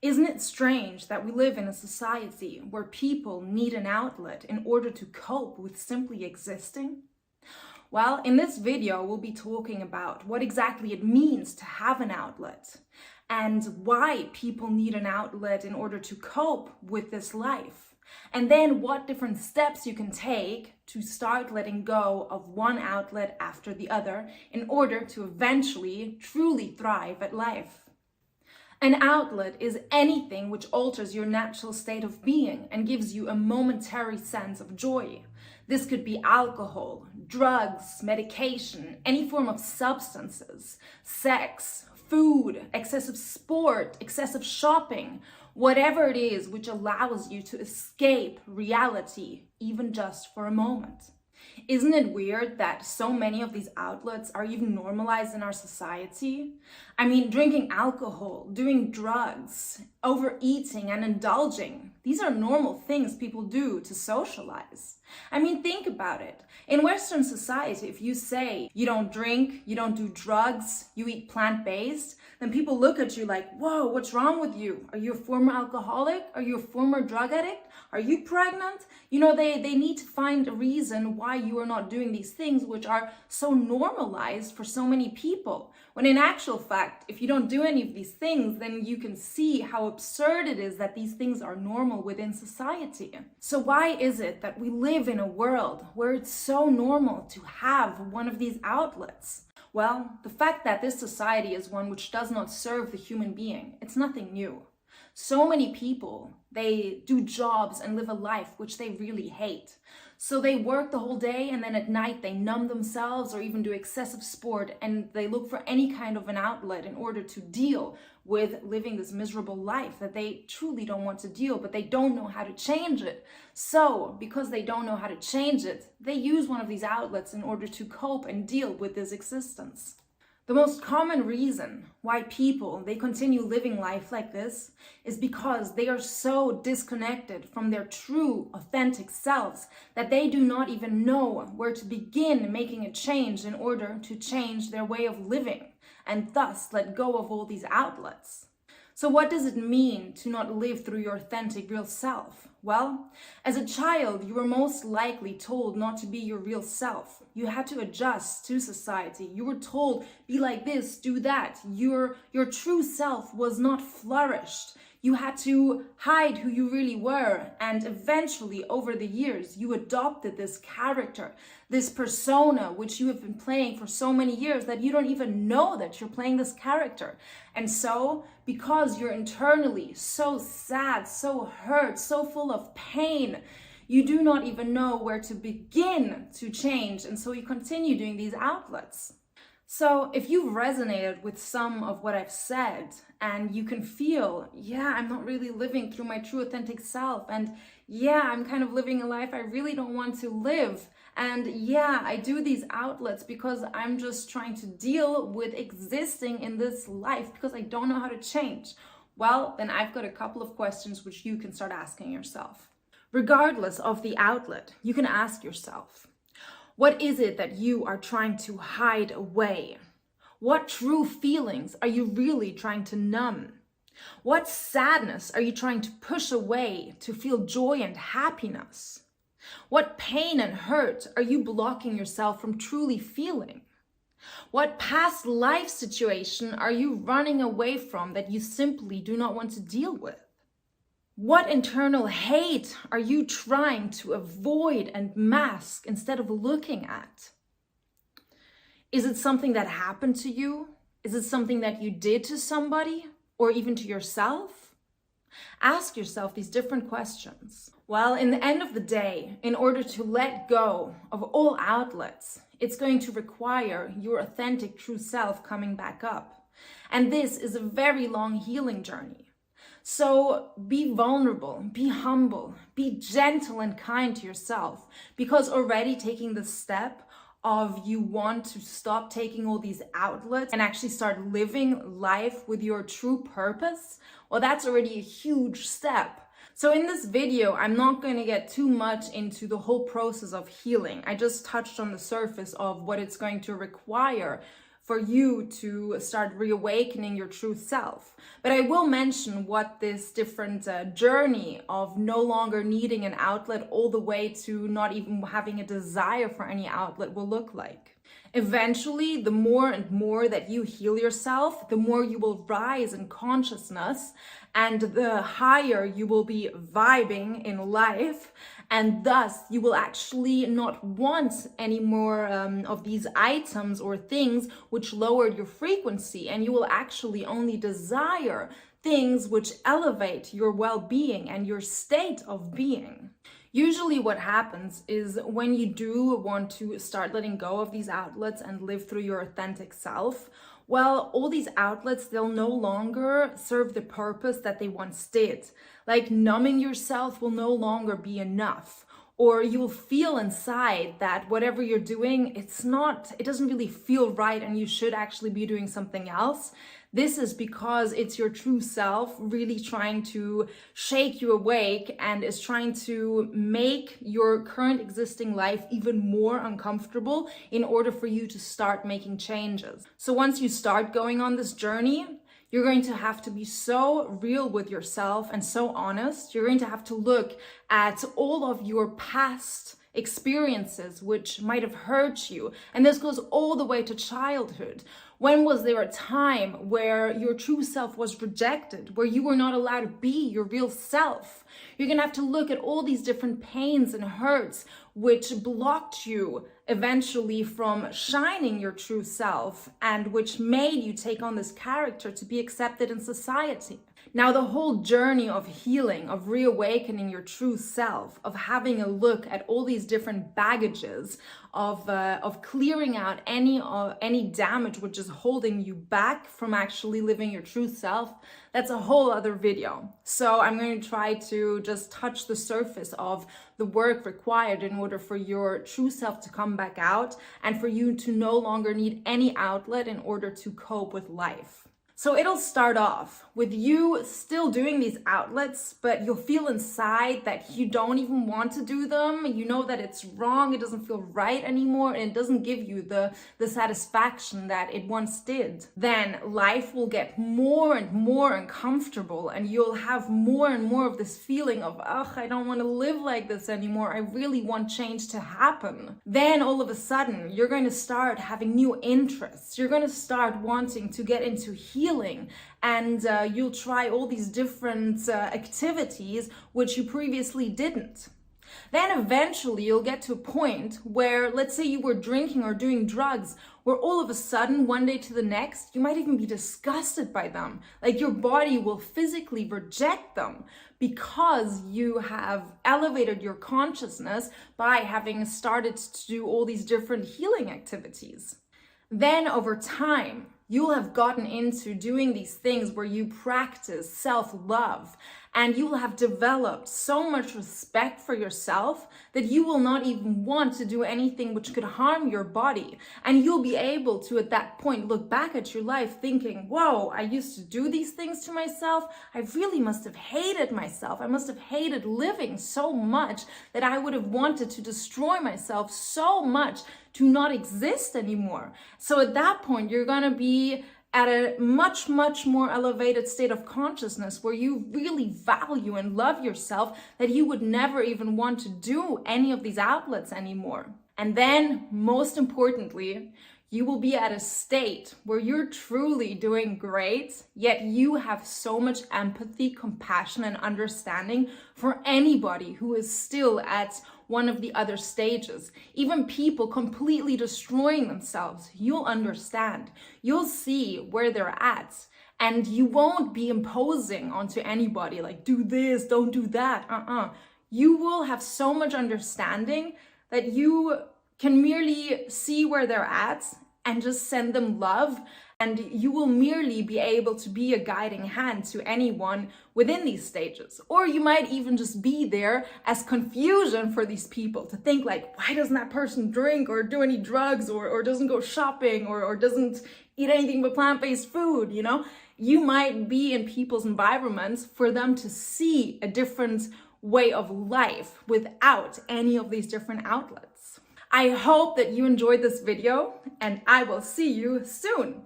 Isn't it strange that we live in a society where people need an outlet in order to cope with simply existing? Well, in this video, we'll be talking about what exactly it means to have an outlet and why people need an outlet in order to cope with this life. And then what different steps you can take to start letting go of one outlet after the other in order to eventually truly thrive at life. An outlet is anything which alters your natural state of being and gives you a momentary sense of joy. This could be alcohol, drugs, medication, any form of substances, sex, food, excessive sport, excessive shopping, whatever it is which allows you to escape reality, even just for a moment. Isn't it weird that so many of these outlets are even normalized in our society? I mean, drinking alcohol, doing drugs, overeating and indulging. These are normal things people do to socialize. I mean, think about it. In Western society, if you say you don't drink, you don't do drugs, you eat plant-based, then people look at you like, whoa, what's wrong with you? Are you a former alcoholic? Are you a former drug addict? Are you pregnant? You know, they need to find a reason why you are not doing these things which are so normalized for so many people. When in actual fact, if you don't do any of these things, then you can see how absurd it is that these things are normal within society. So why is it that we live in a world where it's so normal to have one of these outlets? Well, the fact that this society is one which does not serve the human being, it's nothing new. So many people, they do jobs and live a life which they really hate. So they work the whole day and then at night they numb themselves or even do excessive sport, and they look for any kind of an outlet in order to deal with living this miserable life that they truly don't want to deal, but they don't know how to change it. So because they don't know how to change it, they use one of these outlets in order to cope and deal with this existence. The most common reason why people, they continue living life like this is because they are so disconnected from their true, authentic selves that they do not even know where to begin making a change in order to change their way of living and thus let go of all these outlets. So what does it mean to not live through your authentic real self? Well, as a child, you were most likely told not to be your real self. You had to adjust to society. You were told, be like this, do that. Your true self was not flourished. You had to hide who you really were, and eventually, over the years, you adopted this character, this persona, which you have been playing for so many years that you don't even know that you're playing this character. And so, because you're internally so sad, so hurt, so full of pain, you do not even know where to begin to change, and so you continue doing these outlets. So if you've resonated with some of what I've said and you can feel, yeah, I'm not really living through my true authentic self, and yeah, I'm kind of living a life I really don't want to live, and yeah, I do these outlets because I'm just trying to deal with existing in this life because I don't know how to change. Well, then I've got a couple of questions which you can start asking yourself. Regardless of the outlet, you can ask yourself, what is it that you are trying to hide away? What true feelings are you really trying to numb? What sadness are you trying to push away to feel joy and happiness? What pain and hurt are you blocking yourself from truly feeling? What past life situation are you running away from that you simply do not want to deal with? What internal hate are you trying to avoid and mask instead of looking at? Is it something that happened to you? Is it something that you did to somebody or even to yourself? Ask yourself these different questions. Well, in the end of the day, in order to let go of all outlets, it's going to require your authentic true self coming back up. And this is a very long healing journey. So be vulnerable, be humble, be gentle and kind to yourself, because already taking the step of you want to stop taking all these outlets and actually start living life with your true purpose, well, that's already a huge step. So in this video, I'm not going to get too much into the whole process of healing. I just touched on the surface of what it's going to require for you to start reawakening your true self. But I will mention what this different journey of no longer needing an outlet all the way to not even having a desire for any outlet will look like. Eventually, the more and more that you heal yourself, the more you will rise in consciousness and the higher you will be vibing in life. And thus, you will actually not want any more of these items or things which lowered your frequency. And you will actually only desire things which elevate your well-being and your state of being. Usually what happens is when you do want to start letting go of these outlets and live through your authentic self, well, all these outlets, they'll no longer serve the purpose that they once did. Like numbing yourself will no longer be enough. Or you'll feel inside that whatever you're doing, it doesn't really feel right and you should actually be doing something else. This is because it's your true self really trying to shake you awake and is trying to make your current existing life even more uncomfortable in order for you to start making changes. So once you start going on this journey, you're going to have to be so real with yourself and so honest. You're going to have to look at all of your past experiences which might have hurt you. And this goes all the way to childhood. When was there a time where your true self was rejected, where you were not allowed to be your real self? You're gonna have to look at all these different pains and hurts which blocked you eventually from shining your true self and which made you take on this character to be accepted in society. Now, the whole journey of healing, of reawakening your true self, of having a look at all these different baggages, of clearing out any damage which is holding you back from actually living your true self, that's a whole other video. So I'm going to try to just touch the surface of the work required in order for your true self to come back out and for you to no longer need any outlet in order to cope with life. So it'll start off with you still doing these outlets, but you'll feel inside that you don't even want to do them. You know that it's wrong, it doesn't feel right anymore, and it doesn't give you the satisfaction that it once did. Then life will get more and more uncomfortable, and you'll have more and more of this feeling of, ugh, I don't want to live like this anymore. I really want change to happen. Then all of a sudden, you're going to start having new interests. You're going to start wanting to get into healing. And you'll try all these different activities which you previously didn't. Then eventually you'll get to a point where, let's say you were drinking or doing drugs, where all of a sudden, one day to the next, you might even be disgusted by them. Like your body will physically reject them because you have elevated your consciousness by having started to do all these different healing activities. Then over time, you'll have gotten into doing these things where you practice self-love, and you will have developed so much respect for yourself that you will not even want to do anything which could harm your body. And you'll be able to, at that point, look back at your life thinking, whoa, I used to do these things to myself. I really must have hated myself. I must have hated living so much that I would have wanted to destroy myself so much to not exist anymore. So at that point, you're gonna be at a much, much more elevated state of consciousness where you really value and love yourself that you would never even want to do any of these outlets anymore. And then, most importantly, you will be at a state where you're truly doing great, yet you have so much empathy, compassion, and understanding for anybody who is still at one of the other stages. Even people completely destroying themselves, you'll understand. You'll see where they're at, and you won't be imposing onto anybody like, do this, don't do that. You will have so much understanding that you can merely see where they're at and just send them love, and you will merely be able to be a guiding hand to anyone within these stages. Or you might even just be there as confusion for these people to think like, why doesn't that person drink or do any drugs or doesn't go shopping or doesn't eat anything but plant-based food, you know? You might be in people's environments for them to see a different way of life without any of these different outlets. I hope that you enjoyed this video, and I will see you soon.